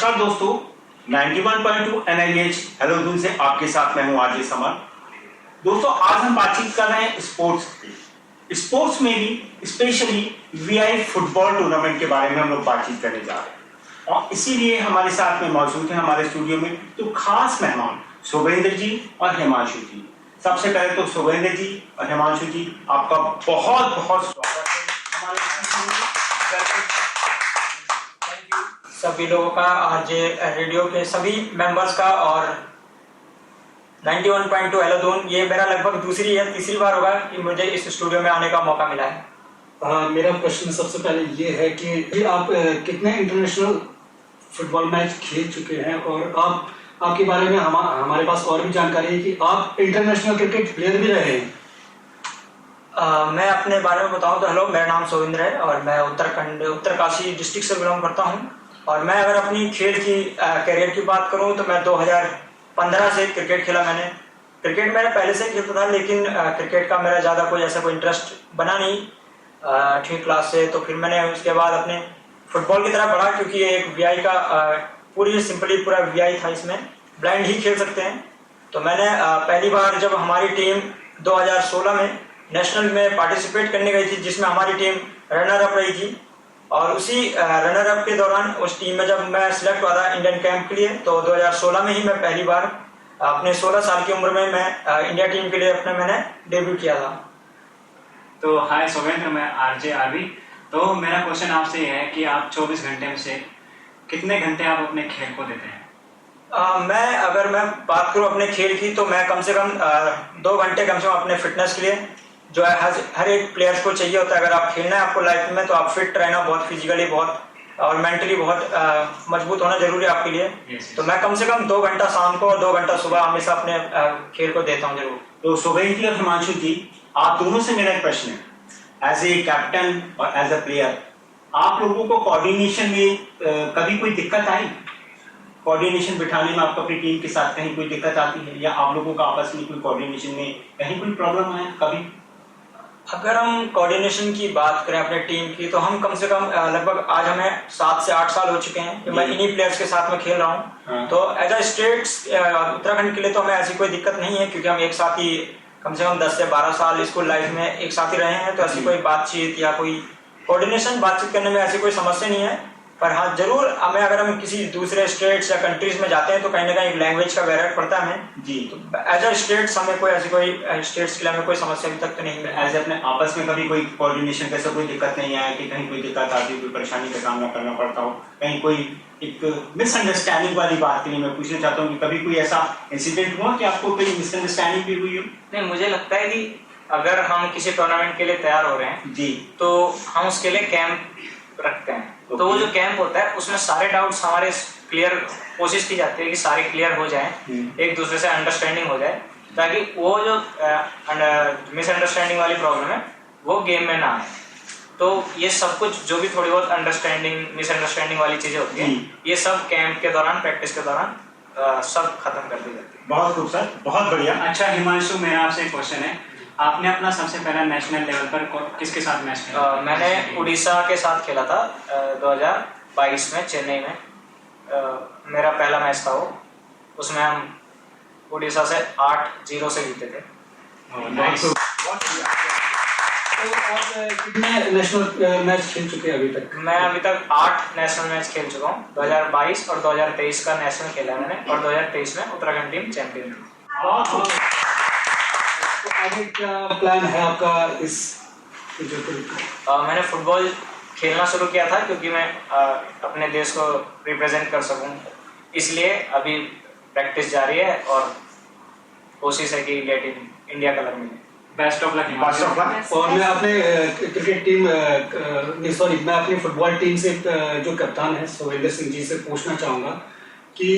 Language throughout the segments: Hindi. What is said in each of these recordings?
नमस्कार दोस्तों, 91.2 NIH हेलो दून से आपके साथ मैं हूं आरजे समर। दोस्तों, आज हम बातचीत कर रहे हैं स्पोर्ट्स की। स्पोर्ट्स में भी स्पेशली VI फुटबॉल टूर्नामेंट के बारे में हम लोग बातचीत करने जा रहे हैं और इसीलिए हमारे साथ में मौजूद है हमारे स्टूडियो में तो खास मेहमान शुभेंद्र जी और हिमांशु जी। सबसे पहले तो शुभेंद्र जी और हिमांशु जी, आपका बहुत बहुत स्वागत है हमारे स्टूडियो में। सभी लोगों का, आज रेडियो के सभी मेंबर्स का और 91.2 हेलो दून, ये मेरा लगभग दूसरी या तीसरी बार होगा कि मुझे इस स्टूडियो में आने का मौका मिला है। मेरा प्रश्न सबसे पहले ये है कि आप कितने इंटरनेशनल फुटबॉल मैच खेल चुके हैं और आपके बारे में हमारे पास और भी जानकारी है कि आप इंटरनेशनल क्रिकेट प्लेयर भी रहे हैं। मैं अपने बारे में बताऊं तो हेलो, मेरा नाम शुभेंद्र है और मैं उत्तरकाशी डिस्ट्रिक्ट से बिलोंग करता हूं। और मैं अगर अपनी खेल की करियर की बात करूं तो मैं 2015 से क्रिकेट खेला। मैंने क्रिकेट मैंने पहले से खेलता था, लेकिन क्रिकेट का मेरा ज़्यादा कोई ऐसा कोई इंटरेस्ट बना नहीं 8वीं क्लास से। तो फिर मैंने उसके बाद अपने फुटबॉल की तरफ बढ़ा, क्योंकि ये एक VI का पूरा VI था, इसमें ब्लाइंड ही खेल सकते हैं। तो मैंने पहली बार जब हमारी टीम 2016 में नेशनल में पार्टिसिपेट करने गई थी, जिसमें हमारी टीम रनर अप रही थी, और उसी रनर अप के दौरान उस टीम में जब मैं सिलेक्ट हुआ था इंडियन कैंप के लिए, तो 2016 में ही मैं पहली बार अपने 16 साल की उम्र में मैं इंडिया टीम के लिए मैंने डेब्यू किया था। तो हाय शुभेंद्र, मैं आरजे आरवी। तो मेरा क्वेश्चन आपसे ये है कि आप 24 घंटे में से कितने घंटे आप अपने खेल को देते हैं? अगर मैं बात करूं अपने खेल की, तो मैं कम से कम 2 घंटे कम से कम अपने फिटनेस के लिए, जो है हर एक प्लेयर्स को चाहिए होता है। अगर आप खेलना है आपको लाइफ में, तो आप फिट रहना बहुत फिजिकली बहुत और मेंटली बहुत मजबूत होना जरूरी है आपके लिए। तो मैं कम से कम 2 घंटा शाम को और 2 घंटा सुबह हमेशा अपने खेल को देता हूँ जरूर। तो शुभेंद्र जी और हिमांशु जी, आप दोनों से मेरा एक प्रश्न है, एज ए कैप्टन और एज अ प्लेयर, आप लोगों को कोऑर्डिनेशन में कभी कोई दिक्कत आई? कोऑर्डिनेशन बिठाने में आपको अपनी टीम के साथ कहीं कोई दिक्कत आती है, या आप लोगों का आपस में कोई कोऑर्डिनेशन में कहीं कोई प्रॉब्लम है कभी? अगर हम कोऑर्डिनेशन की बात करें अपने टीम की, तो हम कम से कम लगभग आज हमें 7 से 8 साल हो चुके हैं कि मैं इन्हीं प्लेयर्स के साथ में खेल रहा हूँ। तो एज अ स्टेट्स उत्तराखंड के लिए तो हमें ऐसी कोई दिक्कत नहीं है, क्योंकि हम एक साथ ही कम से कम 10 से 12 साल स्कूल लाइफ में एक साथ ही रहे हैं। तो ऐसी कोई बातचीत या कोई कोऑर्डिनेशन बातचीत करने में ऐसी कोई समस्या नहीं है। पर हाँ, जरूर हमें अगर हम किसी दूसरे स्टेट्स या कंट्रीज में जाते हैं तो कहीं ना कहीं लैंग्वेज का बैरियर पड़ता है हमें जी। तो एज अ स्टेट्स हमें कोई ऐसी कोई स्टेट्स के लिए हमें कोई समस्या अभी तक तो नहीं है। एज अपने आपस में कभी कोई कोऑर्डिनेशन कैसे कोई दिक्कत नहीं आया कि कहीं कोई दिक्कत आती, कोई परेशानी का सामना करना पड़ता हो, कहीं कोई एक मिसअंडरस्टैंडिंग वाली बात के लिए मैं पूछना चाहता हूँ कि कभी कोई ऐसा इंसिडेंट हुआ कि आपको कोई मिसअंडरस्टैंडिंग भी हुई हो? नहीं, मुझे लगता है कि अगर हम किसी टूर्नामेंट के लिए तैयार हो रहे हैं जी, तो हम उसके लिए कैंप रखते हैं। तो वो जो कैंप होता है उसमें सारे डाउट्स हमारे क्लियर, कोशिश की जाती है कि सारे क्लियर हो जाएं, एक दूसरे से अंडरस्टैंडिंग हो जाए, ताकि वो जो मिसअंडरस्टैंडिंग वाली प्रॉब्लम है वो गेम में ना आए। तो ये सब कुछ जो भी थोड़ी बहुत अंडरस्टैंडिंग मिसअंडरस्टैंडिंग वाली चीजें होती हैं, ये सब कैंप के दौरान, प्रैक्टिस के दौरान सब खत्म कर दी जाती है। बहुत खूब सर, बहुत बढ़िया। अच्छा हिमांशु, मेरा आपसे एक क्वेश्चन है, आपने अपना सबसे पहला नेशनल लेवल पर किसके साथ मैच खेला? मैंने उड़ीसा के साथ खेला था 2022 में चेन्नई में। मेरा पहला मैच था वो, उसमें हम उड़ीसा से 8-0 से जीते थे। कितने नेशनल मैच खेल चुके हैं अभी तक? मैं अभी तक 8 नेशनल मैच खेल चुका हूँ। 2022 और 2023 का नेशनल खेला मैंने, और 2023 में उत्तराखंड टीम चैंपियन थी। तो आगे क्या प्लान है आपका इस मैंने फुटबॉल खेलना शुरू किया था क्योंकि मैं अपने देश को रिप्रेजेंट कर सकूं, इसलिए अभी प्रैक्टिस जारी है और कोशिश है कि इंडिया कलर मिले। Best of luck. और मैं अपने क्रिकेट टीम मैं अपनी फुटबॉल टीम से जो कप्तान है शुभेंद्र सिंह जी से पूछना चाहूँगा कि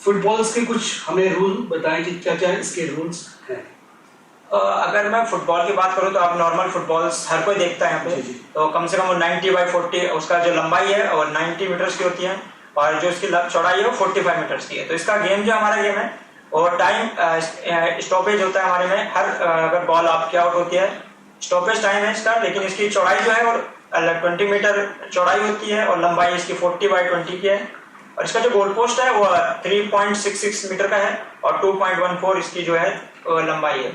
फुटबॉल्स के कुछ हमें रूल बताएं कि क्या क्या इसके रूल्स हैं। अगर मैं फुटबॉल की बात करूं तो आप नॉर्मल फुटबॉल्स हर कोई देखता है यहाँ पे, तो कम से कम 90/40 उसका जो लंबाई है और 90 मीटर्स की होती है, और जो इसकी चौड़ाई है वो 45 मीटर्स की है। तो इसका गेम जो हमारा गेम है, और टाइम स्टॉपेज होता है हमारे में, हर अगर बॉल आपकी आउट होती है स्टॉपेज टाइम है इसका, लेकिन इसकी चौड़ाई जो है और 20 मीटर चौड़ाई होती है और लंबाई इसकी 40/20 की है। और इसका जो गोल पोस्ट है वो 3.66 मीटर का है और 2.14 इसकी जो है लंबाई है।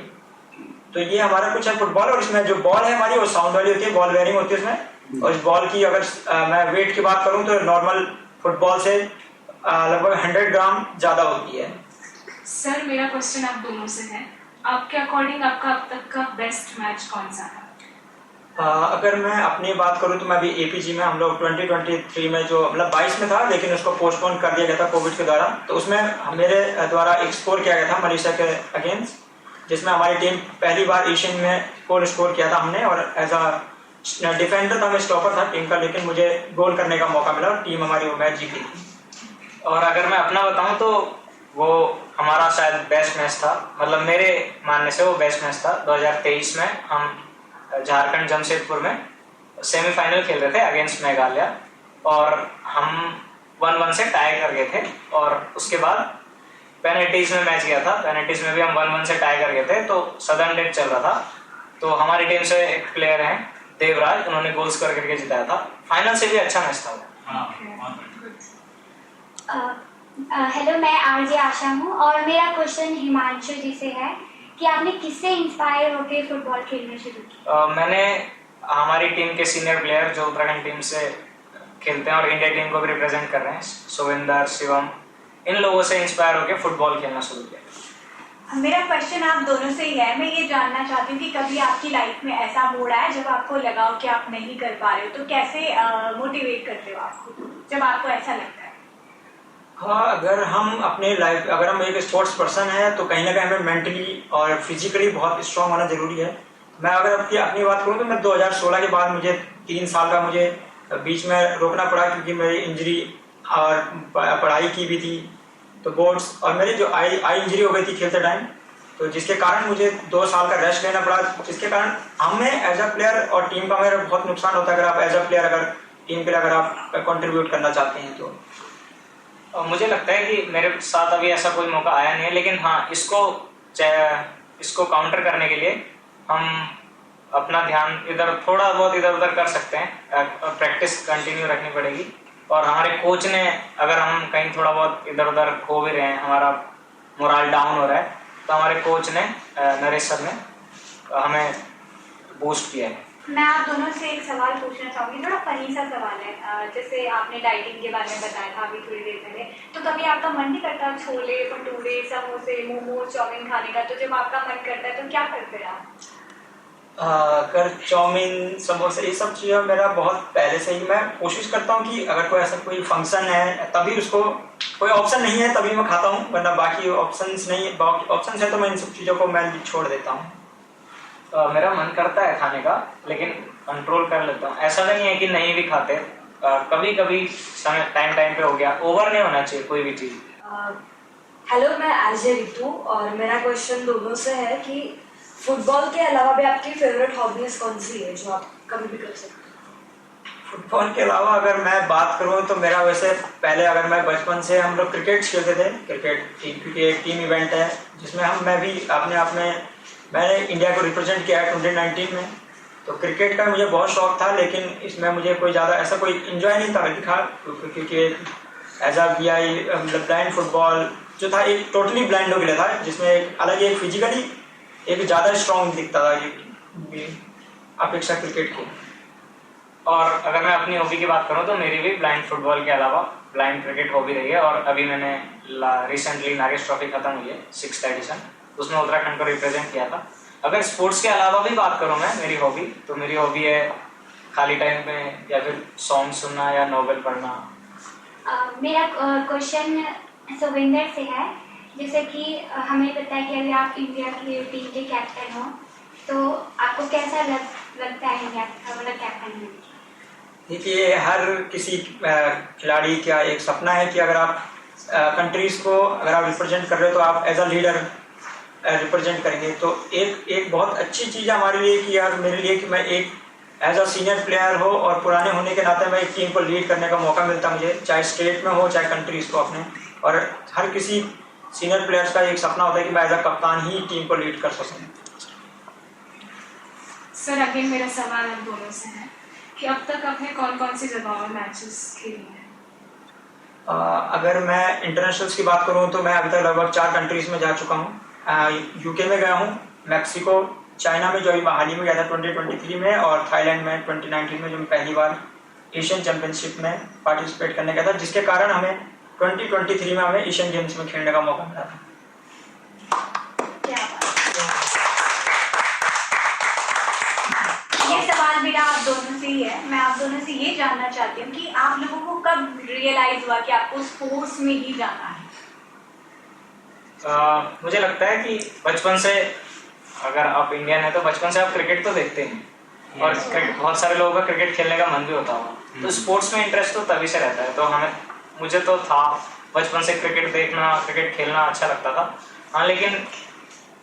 तो ये हमारा कुछ है फुटबॉल। और इसमें जो बॉल है हमारी वो साउंड वाली होती है, बॉल बेयरिंग होती है इसमें। और इस बॉल की अगर मैं वेट की बात करूं तो नॉर्मल फुटबॉल से लगभग 100 ग्राम ज्यादा होती है। सर मेरा क्वेश्चन आप दोनों से है, आपके अकॉर्डिंग आपका अब तक का बेस्ट मैच कौन सा था? अगर मैं अपनी बात करूं तो मैं अभी एपीजी में हम लोग 2023 में जो मतलब 22 में था लेकिन उसको पोस्टपोन कर दिया गया था कोविड के द्वारा। तो उसमें मेरे द्वारा एक स्कोर किया गया था मलेशिया के अगेंस्ट, जिसमें हमारी टीम पहली बार एशियन में गोल स्कोर किया था हमने। और एज अ डिफेंडर था, मैं स्टॉपर था टीम का, लेकिन मुझे गोल करने का मौका मिला और टीम हमारी वो मैच जीती थी। और अगर मैं अपना बताऊं तो वो हमारा शायद बेस्ट मैच था, मतलब मेरे मानने से वो बेस्ट मैच था। 2023 में हम झारखंड जमशेदपुर में सेमीफाइनल खेल रहे थे अगेंस्ट मेघालय और हम 1-1 से टाई कर गए थे। और उसके बाद पेनल्टीज में मैच गया था, पेनल्टीज में भी हम 1-1 से टाई कर गए थे। तो सदर्न डेथ चल रहा था, तो हमारी टीम से एक प्लेयर हैं देवराज, उन्होंने गोल स्कोर करके जिताया था। फाइनल से भी अच्छा मैच था वो। हेलो, मैं आरजे आशा हूँ और मेरा क्वेश्चन हिमांशु जी से है कि आपने किससे इंस्पायर होकर फुटबॉल खेलना शुरू किया? मैंने हमारी टीम के सीनियर प्लेयर जो उत्तराखंड टीम से खेलते हैं और इंडिया टीम को भी रिप्रेजेंट कर रहे हैं, सुविंदर, शिवम, इन लोगों से इंस्पायर होकर फुटबॉल खेलना शुरू किया। मेरा क्वेश्चन आप दोनों से ही है। मैं ये जानना चाहती हूँ कि कभी आपकी लाइफ में ऐसा मोड़ आया जब आपको लगा हो कि आप नहीं कर पा रहे हो, तो कैसे मोटिवेट करते हो आप खुद जब आपको ऐसा लगता है? हाँ, अगर हम अपने लाइफ, अगर हम एक स्पोर्ट्स पर्सन है तो कहीं ना कहीं हमें मेंटली और फिजिकली बहुत स्ट्रांग होना जरूरी है। मैं अगर अपनी बात करूँ तो मैं 2016 के बाद मुझे 3 साल का मुझे बीच में रोकना पड़ा क्योंकि मेरी इंजरी और पढ़ाई की भी थी, तो बोर्ड्स, और मेरी जो आई इंजरी हो गई थी खेलते टाइम, तो जिसके कारण मुझे 2 साल का रेस्ट लेना पड़ा, जिसके कारण हमें एज अ प्लेयर और टीम का मेरा बहुत नुकसान होता है अगर आप एज अ प्लेयर अगर टीम के लिए अगर आप कंट्रीब्यूट करना चाहते हैं तो। और मुझे लगता है कि मेरे साथ अभी ऐसा कोई मौका आया नहीं है, लेकिन हाँ इसको काउंटर करने के लिए हम अपना ध्यान थोड़ा बहुत इधर उधर कर सकते हैं। प्रैक्टिस कंटिन्यू रखनी पड़ेगी। और हमारे कोच ने, अगर हम कहीं थोड़ा बहुत इधर उधर खो भी रहे हैं, हमारा मोरल डाउन हो रहा है, तो हमारे कोच ने, नरेश सर ने हमें बूस्ट किया है। मैं आप दोनों से एक सवाल पूछना चाहूँगी, थोड़ा फनी सा सवाल है। जैसे आपने डाइटिंग के बारे में बताया था अभी थोड़ी देर पहले, तो कभी आपका मन नहीं करता छोले भटूरे समोसे मोमोज चाउमीन खाने का? तो जब आपका मन करता है तो क्या करते हैं आप? अगर चाउमीन समोसे ये सब चीज़ें मेरा बहुत पहले से ही, मैं कोशिश करता हूँ कि अगर कोई ऐसा कोई फंक्शन है तभी उसको, कोई ऑप्शन नहीं है तभी मैं खाता हूँ, वरना बाकी ऑप्शंस नहीं, बाकी ऑप्शंस है तो मैं इन सब चीज़ों को मैं छोड़ देता हूँ। मेरा मन करता है खाने का, लेकिन कंट्रोल कर लेता हूँ। ऐसा नहीं है कि नहीं भी खाते, कभी कभी समय टाइम पे हो गया, ओवर नहीं होना चाहिए कोई भी चीज़। हेलो, मैं आरजे रितु और मेरा क्वेश्चन दोनों से है कि फुटबॉल के अलावा भी आपकी फेवरेट हॉबीज कौन सी है जो आप कभी भी कर सकते हैं? फुटबॉल के अलावा अगर मैं बात करूँ तो मेरा वैसे पहले, अगर मैं बचपन से, हम लोग क्रिकेट खेलते थे, क्योंकि एक टीम इवेंट है जिसमें मैं भी अपने आप में, मैंने इंडिया को रिप्रेजेंट किया है 2019 में। तो क्रिकेट का मुझे बहुत शौक था, लेकिन इसमें मुझे कोई ज़्यादा ऐसा कोई इन्जॉय नहीं था दिखा, क्योंकि as a VI blind football जो था एक टोटली ब्लाइंड हो गया था, जिसमें एक अलग एक फिजिकली एक ज़्यादा स्ट्रॉन्ग दिखता था ये अपेक्षा क्रिकेट की। और अगर मैं अपनी हॉबी की बात करूं तो मेरी भी ब्लाइंड फुटबॉल के अलावा ब्लाइंड क्रिकेट हॉबी रही है। और अभी मैंने रिसेंटली नागेश ट्रॉफी खत्म हुई है 6th एडिशन, उसमें उत्तराखंड को रिप्रेजेंट किया था। अगर स्पोर्ट्स के अलावा भी बात करूं मैं मेरी हॉबी, तो मेरी हॉबी है खाली टाइम में या फिर सॉन्ग सुनना या नॉवेल पढ़ना। मेरा क्वेश्चन सुविंदर से है। जैसे कि हमें पता है कि अगर आप इंडिया की टीम के कैप्टन हो तो आपको कैसा लगता है इंडिया का मतलब कैप्टन होने? देखिए, हर किसी खिलाड़ी का एक सपना है कि अगर आप कंट्रीज को अगर आप रिप्रेजेंट कर रहे हो तो आप एज अ लीडर रिप्रेजेंट करेंगे। तो एक बहुत अच्छी चीज़ है हमारे लिए कि यार, मेरे लिए कि मैं एक एज अ सीनियर प्लेयर हो और पुराने होने के नाते मैं एक टीम को लीड करने का मौका मिलता मुझे, चाहे स्टेट में हो चाहे कंट्रीज को अपने। और हर किसी सीनियर प्लेयर्स का एक सपना होता है कि मैं एज अ कप्तान ही टीम को लीड कर सकूँ। सर अगेन मेरा सवाल आप दोनों से है कि अब तक आपने कौन कौन सी जगहों में मैचेस खेले हैं? अगर मैं इंटरनेशनल्स की बात करूं तो मैं अभी तक लगभग 4 कंट्रीज में जा चुका हूं। यूके में गया हूं, मैक्सिको, चाइना में जो अभी हाल ही में गया था 2023 में, और थाईलैंड में 2019 में, जो मैं पहली बार एशियन चैंपियनशिप में पार्टिसिपेट करने गया था, जिसके कारण हमें 2023 में हमें एशियन गेम्स में खेलने का मौका मिला था। क्या ये सवाल मेरा आप दोनों से ही है। मैं आप दोनों से ये जानना चाहती हूँ कि आप लोगों को कब रियलाइज हुआ कि आपको स्पोर्ट्स में ही जाना है? मुझे लगता है कि बचपन से, अगर आप इंडियन है तो बचपन से आप क्रिकेट तो देखते हैं, और बहुत सारे लोगों का क्रिकेट खेलने का मन भी होता होगा, तो स्पोर्ट्स में इंटरेस्ट तो तभी से रहता है। तो मुझे तो था बचपन से क्रिकेट देखना, क्रिकेट खेलना अच्छा लगता था। हाँ, लेकिन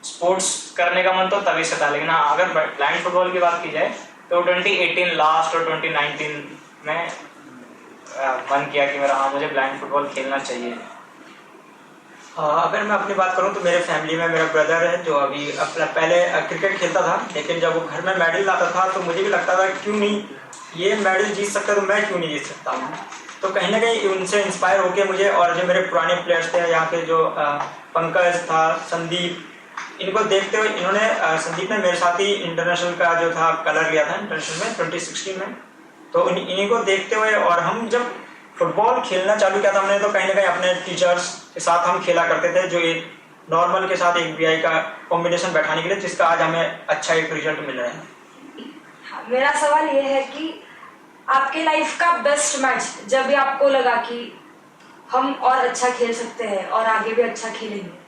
स्पोर्ट्स करने का मन तो तभी से था। लेकिन हाँ, अगर ब्लाइंड फुटबॉल की बात की जाए तो 2018 लास्ट और 2019 में मन किया कि मेरा मुझे ब्लाइंड फुटबॉल खेलना चाहिए। अगर मैं अपनी बात करूं तो मेरे फैमिली में मेरा ब्रदर है जो अभी अपना पहले क्रिकेट खेलता था, लेकिन जब वो घर में मेडल लाता था तो मुझे भी लगता था क्यों नहीं ये मेडल जीत सकता तो मैं क्यों नहीं जीत सकता हूँ। तो कहीं ना कहीं उनसे इंस्पायर होकर मुझे, और जो मेरे पुराने प्लेयर्स थे यहाँ के, जो पंकज था, संदीप, इनको देखते हुए संदीप ने मेरे साथ ही इंटरनेशनल का जो था कलर लिया था इंटरनेशनल में 2016 में। तो इन्हीं को देखते हुए, और हम जब फुटबॉल खेलना चालू किया था हमने, तो कहीं ना कहीं अपने टीचर्स के साथ हम खेला करते थे, जो एक नॉर्मल के साथ एक वीआई का कॉम्बिनेशन बैठाने के लिए, जिसका आज हमें अच्छा एक रिजल्ट मिल रहा है। मेरा सवाल ये है कि आपके लाइफ का बेस्ट मैच, जब भी आपको लगा कि हम और अच्छा खेल सकते हैं और आगे भी अच्छा खेलेंगे।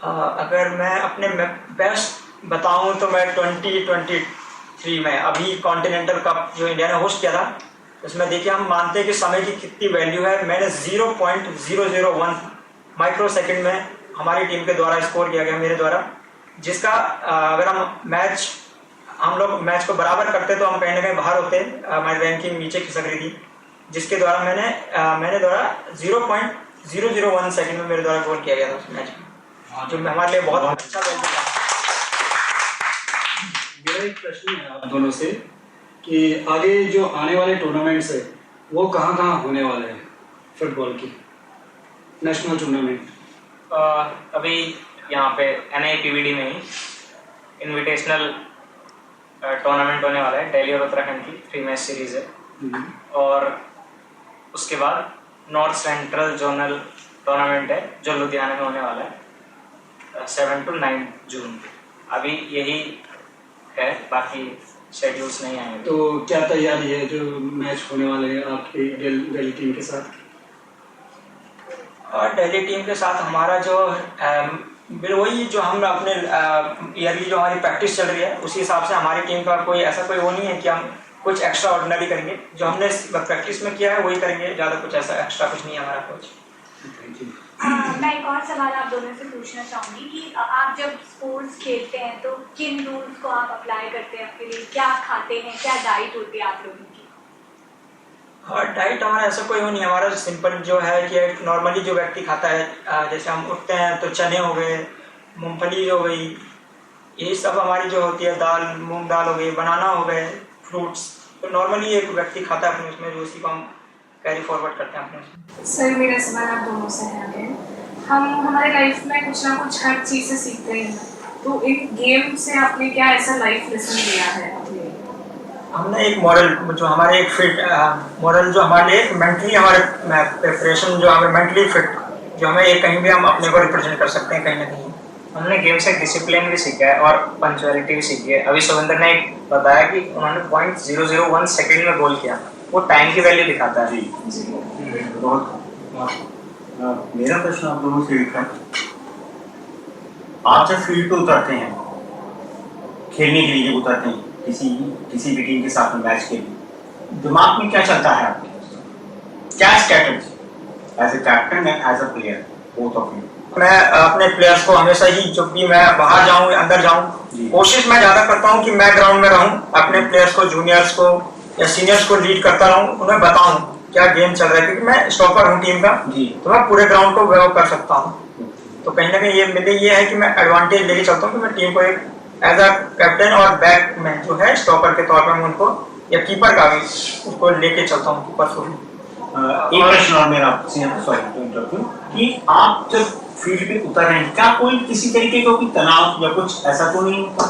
अगर मैं अपने बेस्ट बताऊं तो मैं 2023 में अभी कॉन्टिनेंटल कप जो इंडिया ने होस्ट किया था, उसमें देखिए हम मानते हैं कि समय की कितनी वैल्यू है। मैंने 0.001 माइक्रो सेकेंड में हमारी टीम के द्वारा स्कोर किया गया, मेरे द्वारा, जिसका अगर हम लोग मैच को बराबर करते तो हम कहीं ना कहीं बाहर होते, हमारी रैंकिंग नीचे खिसक रही थी, जिसके द्वारा मैंने द्वारा 0.001 सेकेंड में मेरे द्वारा गोल किया गया था उस मैच में, जो हमारे लिए बहुत अच्छा वैल्यू था। मेरा एक प्रश्न है आप दोनों से कि आगे जो आने वाले टूर्नामेंट्स है वो कहाँ कहाँ होने वाले हैं फुटबॉल की नेशनल टूर्नामेंट? अभी यहाँ पे NIPVD में ही इनविटेशनल टूर्नामेंट होने वाला है, दिल्ली और उत्तराखंड की 3 मैच सीरीज है। और उसके बाद नॉर्थ सेंट्रल जोनल टूर्नामेंट है जो लुधियाना में होने वाला है 7 to 9 जून। अभी यही है, बाकी शेड्यूल्स नहीं आए। तो क्या तैयारी है जो मैच होने वाले हैं आपकी दिल्ली टीम के साथ? और दिल्ली टीम के साथ हमारा जो वही जो हम अपने ईयरली जो हमारी प्रैक्टिस चल रही है, उसी हिसाब से हमारी टीम का कोई ऐसा कोई वो नहीं है कि हम कुछ एक्स्ट्रा ऑर्डिनरी करेंगे। जो हमने प्रैक्टिस में किया है वही करेंगे, ज़्यादा कुछ ऐसा एक्स्ट्रा कुछ नहीं है हमारा कुछ। मैं एक और सवाल आप दोनों से पूछना चाहूँगी कि आप जब स्पोर्ट्स खेलते हैं तो किन रूल्स को आप अप्लाई करते हैं आपके लिए? क्या खाते हैं, क्या डाइट होती है आप लोगों की? और डाइट हमारा ऐसा कोई वो नहीं, हमारा सिंपल जो है कि नॉर्मली जो व्यक्ति खाता है, जैसे हम उठते हैं तो चने हो गए, मूंगफली हो गई, यही सब हमारी जो होती है, दाल, मूंग दाल हो गई, बनाना हो गए, फ्रूट्स, तो नॉर्मली एक व्यक्ति खाता है अपने उसमें, जो उसी को हम कैरी फॉरवर्ड करते हैं अपने। सर मेरा सवाल आप दोनों से है। हम हमारे लाइफ में कुछ ना कुछ हर चीज़ से सीखते हैं, तो एक गेम से आपने क्या ऐसा लाइफ लेसन लिया है? हमने एक मॉरल जो हमारे एक फिट मॉरल जो हमारे लिए मेंटली हमारे प्रिपरेशन जो हमें मेंटली फिट, जो हमें एक कहीं भी हम अपने को रिप्रेजेंट कर सकते हैं कहीं ना कहीं। हमने गेम से डिसिप्लिन भी सीखा है और पंक्चुअलिटी भी सीखी है। अभी सुविंदर ने एक बताया कि उन्होंने 0.001 सेकेंड में गोल किया, वो टाइम की वैल्यू दिखाता है। मेरा प्रश्न आप दोनों से एक है, आप जब फील्ड पे उतरते हैं खेलने के लिए, उतरते हैं किसी भी टीम के साथ में मैच के लिए, दिमाग में क्या चलता है आपके? क्या strategy as a captain and as a player, both of you? मैं अपने प्लेयर्स को हमेशा ही, जब भी मैं बाहर जाऊं या अंदर जाऊं, कोशिश मैं ज्यादा करता हूं कि मैं ग्राउंड में रहूं, अपने प्लेयर्स को, जूनियर्स को या सीनियर्स को लीड करता रहूं, उन्हें बताऊं क्या गेम चल रहा है, क्योंकि मैं स्टॉपर हूं टीम का, तो मैं पूरे ग्राउंड को व्यव कर सकता हूं। तो कहीं ना कहीं ये मेरे ये है कि मैं एडवांटेज लेके चलता हूँ कि मैं टीम को एक एज अ कैप्टन और बैक में जो है स्टॉपर के तौर पर मैं उनको, या कीपर का भी उसको लेके चलता हूँ, कीपर को। एक प्रश्न और मेरा आपसे, सॉरी टू इंटरप्ट, कि आप जब फील्ड पे उतर रहे हैं क्या कोई किसी तरीके का कोई तनाव या कुछ ऐसा तो नहीं होता?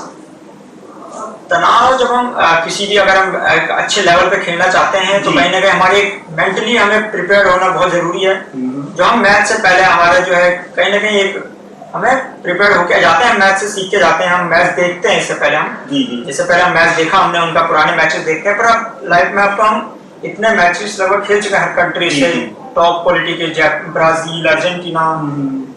तनाव जब हम किसी भी अगर हम एक अच्छे लेवल पे खेलना चाहते हैं तो कहीं ना कहीं हमारे मेंटली हमें प्रिपेयर होना बहुत जरूरी है। जो हम मैच से पहले हमारे जो है कहीं ना कहीं एक हमें प्रिपेयर होके जाते हैं, मैच से सीख के जाते हैं, हम मैच देखते हैं इससे पहले इससे पहले हम मैच देखा, हमने उनका पुराने मैचेस देखते हैं, पर अब लाइफ में अब तो हम इतने मैचेस लगभग खेल चुके हैं हर कंट्री से, टॉप क्वालिटी के ब्राजील, अर्जेंटीना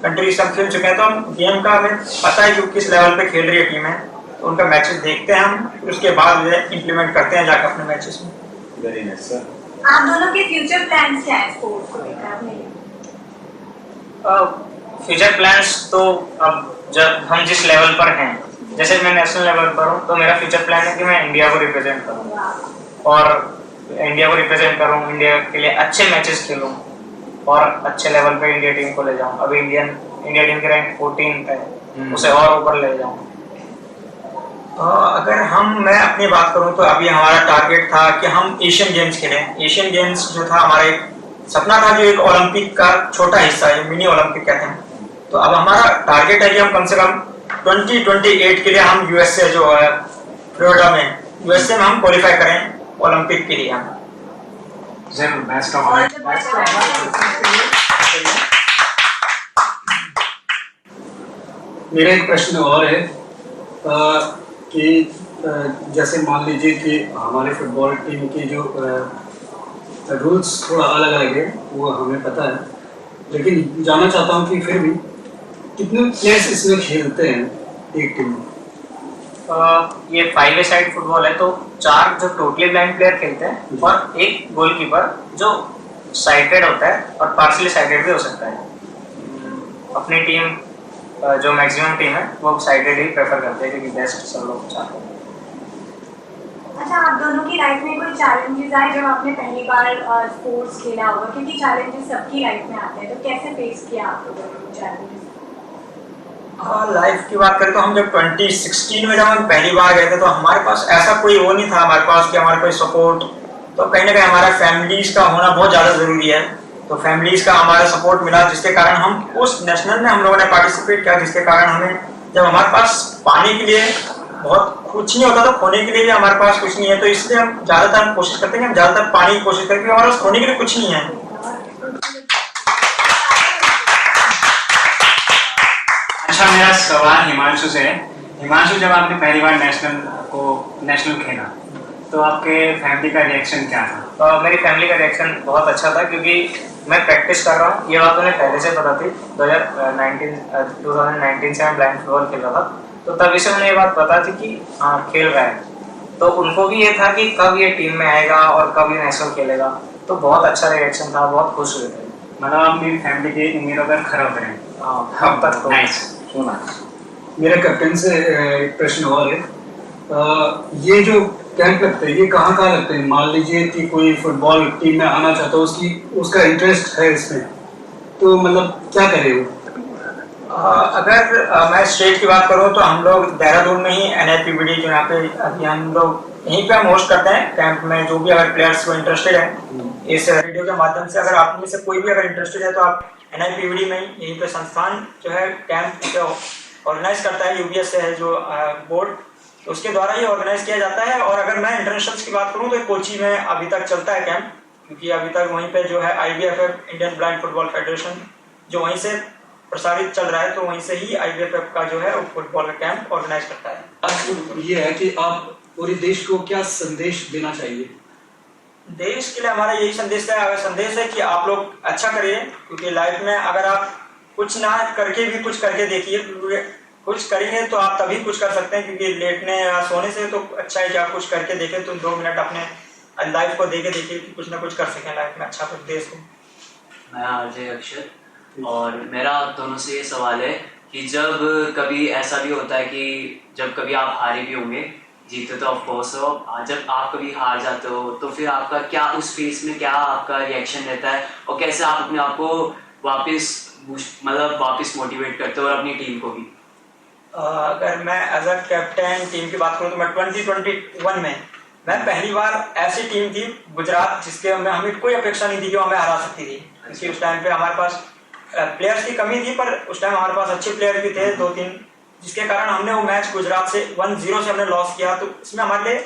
कंट्री सब खेल चुके हैं, तो हम गेम का हमें पता है कि किस लेवल पे खेल रही है टीमें, तो उनका मैचेस देखते हैं हम, फिर उसके बाद जो है इम्प्लीमेंट करते हैं जाकर अपने मैचेस में। Very nice sir. आप दोनों के फ्यूचर प्लान्स क्या है स्पोर्ट्स को लेकर? फ्यूचर प्लान्स तो अब जब हम जिस लेवल पर हैं, जैसे मैं नेशनल लेवल पर हूँ, तो मेरा फ्यूचर प्लान है कि मैं इंडिया को रिप्रेजेंट करूँ और इंडिया को रिप्रेजेंट करूँ, इंडिया के लिए अच्छे मैचेस खेलूँ और अच्छे लेवल पे इंडिया टीम को ले जाऊँ। अभी इंडिया टीम की रैंक 14 है, उसे और ऊपर ले जाऊँ। अगर मैं अपनी बात करूँ तो अभी हमारा टारगेट था कि हम एशियन गेम्स खेलें। एशियन गेम्स जो था हमारा एक सपना था, जो एक ओलंपिक का छोटा हिस्सा है, मिनी ओलंपिक कहते हैं। तो अब हमारा टारगेट है कि हम कम से कम 2028 के लिए हम यूएसए जो है फ्लोरिडा में, यूएसए में हम क्वालिफाई करें ओलंपिक के लिए। हम जरूर, बेस्ट ऑफ लक। मेरा एक प्रश्न और है कि जैसे मान लीजिए कि हमारे फुटबॉल टीम की जो रूल्स थोड़ा अलग अलग है, वो हमें पता है, लेकिन जानना चाहता हूँ कि फिर भी कितने प्लेयर्स इसमें खेलते हैं एक टीम में? ये 5 साइड फुटबॉल है, तो 4 जो टोटली ब्लाइंड प्लेयर खेलते हैं और एक गोलकीपर जो साइडेड होता है और पार्शली साइडेड भी हो सकता है। अपनी टीम जो मैक्सिमम टीम है वो साइडेड ही प्रेफर करते हैं क्योंकि बेस्ट सब लोग चाहते हैं। अच्छा, आप दोनों की लाइफ में कोई चैलेंजेस आए जब आपने पहली बार स्पोर्ट्स खेला होगा? क्योंकि चैलेंजेस सबकी लाइफ में आते हैं, तो कैसे फेस किया आप लोगों ने चैलेंजेस? लाइफ की बात करें तो हम जब 2016 में जब हम पहली बार गए थे तो हमारे पास ऐसा कोई वो नहीं था हमारे पास कि हमारे कोई सपोर्ट, तो कहीं ना कहीं हमारा फैमिलीज का होना बहुत ज़्यादा ज़रूरी है। तो फैमिलीज का हमारा सपोर्ट मिला, जिसके कारण हम उस नेशनल में हम लोगों ने पार्टिसिपेट किया, जिसके कारण हमें जब हमारे पास पाने के लिए बहुत कुछ नहीं होता तो खोने के लिए भी हमारे पास कुछ नहीं है, तो इसलिए हम ज़्यादातर कोशिश करते हैं कि हम ज़्यादातर पाने की कोशिश करें, हमारे पास खोने के लिए कुछ नहीं है। अच्छा, मेरा सवाल हिमांशु से है। हिमांशु, जब आपने पहली बार नेशनल खेला तो आपके फैमिली का रिएक्शन क्या था? मेरी फैमिली का रिएक्शन बहुत अच्छा था क्योंकि मैं प्रैक्टिस कर रहा हूँ, ये बात उन्हें पहले से पता थी। 2019 से मैं ब्लाइंड फुटबॉल खेल रहा था, तो तभी से उन्हें ये बात पता थी कि हाँ खेल रहा है, तो उनको भी ये था कि कब ये टीम में आएगा और कब ये नेशनल खेलेगा। तो बहुत अच्छा रिएक्शन था, बहुत खुश हुए थे। मतलब आप मेरी फैमिली की उम्मीदों पर खरा उतरे। अब तक तो नाइस। मेरे कैप्टन से एक प्रश्न और है, ये जो कैंप लगते हैं ये कहाँ लगते हैं? मान लीजिए कि कोई फुटबॉल टीम में आना चाहता है, उसका इंटरेस्ट है इसमें, तो मतलब क्या करे वो? अगर मैं स्टेट की बात करूँ तो हम लोग देहरादून में ही NIPBD जो यहाँ पे अभी हम लोग यहीं पे हम होस्ट करते हैं कैंप में। जो भी अगर प्लेयर्स को इंटरेस्टेड है इस रेडियो के माध्यम से, अगर आप में से कोई भी अगर इंटरेस्टेड है तो आप NIPBD में यहीं पे संस्थान जो है कैंप ऑर्गेनाइज करता है, UBS से है जो बोर्ड, तो उसके द्वारा ही ऑर्गेनाइज किया जाता है। और अगर मैं इंटरनेशनल की बात करूँ तो कोची में अभी तक चलता है कैंप, क्योंकि अभी तक वहीं पे जो है IBFF Indian blind football federation जो वहीं से प्रसारित चल रहा है, तो वहीं से ही IBFF का जो है फुटबॉल का कैंप ऑर्गेनाइज करता है। आज ये है कि आप पूरे देश को क्या संदेश देना चाहिए? देश के लिए हमारा यही संदेश है कि आप लोग अच्छा करिए, क्योंकि लाइफ में अगर आप कुछ ना करके भी कुछ करके देखिए, कुछ करेंगे तो आप तभी कुछ कर सकते हैं, क्योंकि लेटने या सोने से तो अच्छा है कि आप कुछ करके देखें, तो 2 मिनट अपने लाइफ को देके देखिए कि कुछ ना कुछ कर सकें लाइफ में अच्छा कुछ देश को। मैं अजय अक्षर, और मेरा आप दोनों से ये सवाल है कि जब कभी ऐसा भी होता है कि जब कभी आप हारे भी होंगे, जीते तो ऑफ कोर्स हो, जब आप कभी हार जाते हो तो फिर आपका क्या उस फेस में क्या आपका रिएक्शन रहता है और कैसे आप अपने आप को वापस मोटिवेट करते हो और अपनी टीम को भी? अगर मैं एज अ कैप्टन टीम की बात करूं तो मैं 2021 में मैं पहली बार ऐसी टीम थी गुजरात जिसके हमें कोई अपेक्षा नहीं थी कि वो हमें हरा सकती थी, क्योंकि उस टाइम पे हमारे पास प्लेयर्स की कमी थी, पर उस टाइम हमारे पास अच्छे प्लेयर भी थे 2-3, जिसके कारण हमने वो मैच गुजरात से 1-0 से हमने लॉस किया। तो इसमें हमारे लिए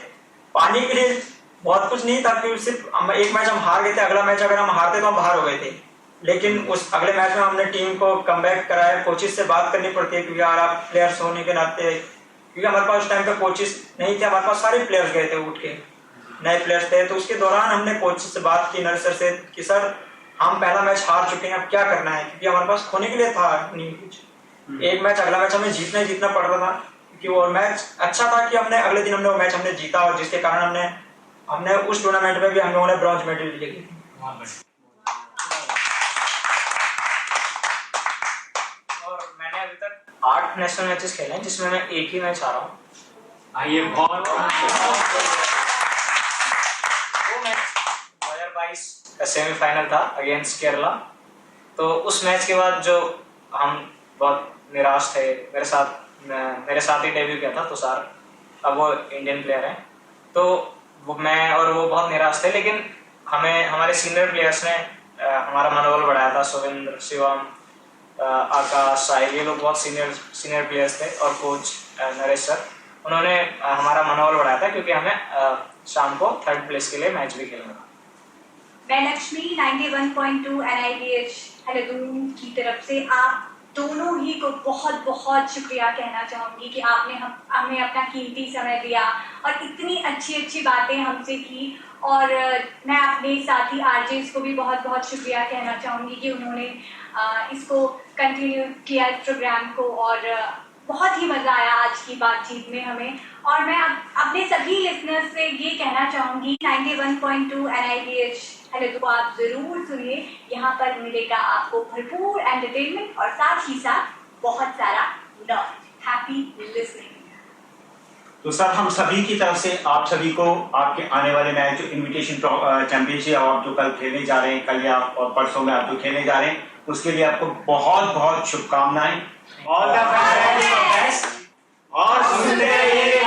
पाने के लिए बहुत कुछ नहीं था, कि सिर्फ एक मैच हम हार गए थे, अगला मैच अगर हम हारते तो हम बाहर हो गए थे। लेकिन उस अगले मैच में हमने टीम को कमबैक कराया, कोचेस से बात करनी पड़ती है, क्योंकि यार आप प्लेयर्स होने के नाते, क्योंकि हमारे पास उस टाइम पे कोचेस नहीं थे, हमारे पास सारे प्लेयर्स गए थे उठ के, नए प्लेयर्स थे। तो उसके दौरान हमने कोच से बात की, नर्स सर से, कि सर हम पहला मैच हार चुके हैं, अब क्या करना है, क्योंकि हमारे पास खोने के लिए था नहीं कुछ। एक मैच अगला मैच हमें जीतना पड़ रहा था, क्योंकि वो मैच अच्छा था कि हमने अगले दिन वो मैच हमने जीता, और जिसके कारण हमने उस टूर्नामेंट में भी हम लोगों ने ब्रॉन्ज मेडल लिए। और मैंने अभी तक 8 नेशनल मैचेस खेले हैं, जिसमें मैं एक ही मैच हारा हूँ। आइए बहुत वो मैच 2022 का सेमीफाइनल था अगेंस्ट केरला। तो उस मैच के बाद जो हम बहुत निराश थे, मेरे साथ ही डेब्यू किया था तुषार, अब वो इंडियन प्लेयर हैं, तो मैं और वो बहुत निराश थे। लेकिन हमारे सीनियर प्लेयर्स ने हमारा मनोबल बढ़ाया था। सुविंद्र, शिवम, आकाश, साहिल, ये लोग बहुत सीनियर प्लेयर्स थे, और कोच नरेश सर, उन्होंने हमारा मनोबल बढ़ाया था, क्योंकि हमें शाम को 3rd प्लेस के लिए मैच भी खेलना था। मैं लक्ष्मी 91.2 NIBH देहरादून की तरफ से आप दोनों ही को बहुत बहुत शुक्रिया कहना चाहूँगी कि आपने हमें अपना कीमती समय दिया और इतनी अच्छी बातें हमसे की। और मैं अपने साथी आरजेस को भी बहुत बहुत शुक्रिया कहना चाहूँगी कि उन्होंने इसको कंटिन्यू किया इस प्रोग्राम को, और बहुत ही मज़ा आया आज की बातचीत में हमें। और मैं अपने सभी लिसनर्स से ये कहना चाहूँगी 91.2 NIBH हेलो आप ज़रूर सुनिए, यहाँ पर मिलेगा आपको भरपूर एंटरटेनमेंट और साथ ही साथ बहुत सारा नॉलेज। Happy listening. तो सर हम सभी की तरफ से आप सभी को आपके आने वाले मैच जो इनविटेशन चैंपियनशिप आप जो कल खेलने जा रहे हैं, कल या और परसों में आप जो खेलने जा रहे हैं, उसके लिए आपको बहुत बहुत शुभकामनाएं। ऑल द बेस्ट और सुनते रहिए